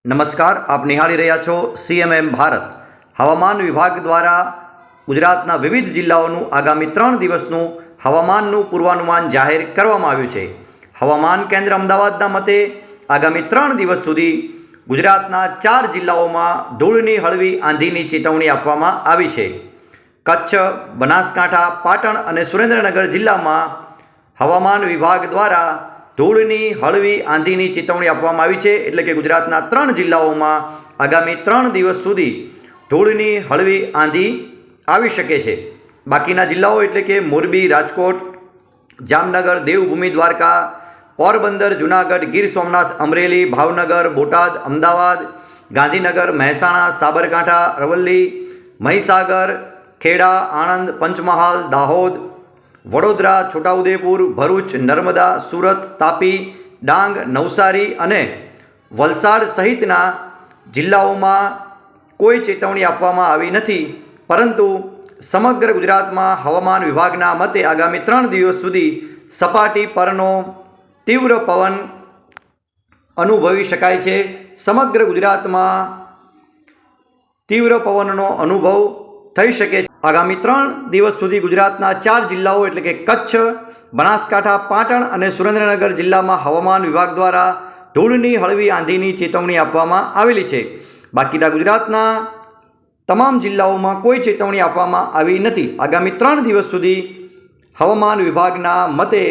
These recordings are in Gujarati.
નમસ્કાર, આપ નિહાળી રહ્યા છો CMM ભારત. હવામાન વિભાગ દ્વારા ગુજરાતના વિવિધ જિલ્લાઓનું આગામી 3 દિવસનું હવામાનનું પૂર્વાનુમાન જાહેર કરવામાં આવ્યું છે. હવામાન કેન્દ્ર અમદાવાદના મતે આગામી 3 દિવસ સુધી ગુજરાતના 4 જિલ્લાઓમાં ધૂળની હળવી આંધીની ચેતવણી આપવામાં આવી છે. કચ્છ, બનાસકાંઠા, પાટણ અને સુરેન્દ્રનગર જિલ્લામાં હવામાન વિભાગ દ્વારા ધૂળની હળવી આંધીની ચેતવણી આપવામાં આવી છે. એટલે કે ગુજરાતના 3 જિલ્લાઓમાં આગામી 3 દિવસ સુધી ધૂળની હળવી આંધી આવી શકે છે. બાકીના જિલ્લાઓ એટલે કે મોરબી, રાજકોટ, જામનગર, દેવભૂમિ દ્વારકા, પોરબંદર, જૂનાગઢ, ગીર સોમનાથ, અમરેલી, ભાવનગર, બોટાદ, અમદાવાદ, ગાંધીનગર, મહેસાણા, સાબરકાંઠા, અરવલ્લી, મહીસાગર, ખેડા, આણંદ, પંચમહાલ, દાહોદ, વડોદરા, છોટાઉદેપુર, ભરૂચ, નર્મદા, સુરત, તાપી, ડાંગ, નવસારી અને વલસાડ સહિતના જિલ્લાઓમાં કોઈ ચેતવણી આપવામાં આવી નથી. પરંતુ સમગ્ર ગુજરાતમાં હવામાન વિભાગના મતે આગામી 3 દિવસ સુધી સપાટી પરનો તીવ્ર પવન અનુભવી શકાય છે. સમગ્ર ગુજરાતમાં તીવ્ર પવનનો અનુભવ થઈ શકે છે. આગામી 3 દિવસ સુધી ગુજરાતના 4 જિલ્લાઓ એટલે કે કચ્છ, બનાસકાંઠા, પાટણ અને સુરેન્દ્રનગર જિલ્લામાં હવામાન વિભાગ દ્વારા ધૂળની હળવી આંધીની ચેતવણી આપવામાં આવેલી છે. બાકીના ગુજરાતના તમામ જિલ્લાઓમાં કોઈ ચેતવણી આપવામાં આવી નથી. આગામી 3 દિવસ સુધી હવામાન વિભાગના મતે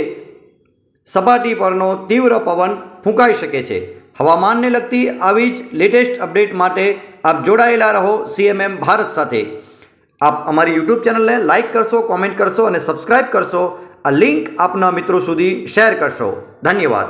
સપાટી પરનો તીવ્ર પવન ફૂંકાઈ શકે છે. હવામાનને લગતી આવી જ લેટેસ્ટ અપડેટ માટે આપ જોડાયેલા રહો CMM ભારત સાથે. આપ અમારી YouTube ચેનલને લાઇક કરશો, કોમેન્ટ કરશો અને સબસ્ક્રાઈબ કરશો. આ લિંક આપના મિત્રો સુધી શેર કરશો. ધન્યવાદ.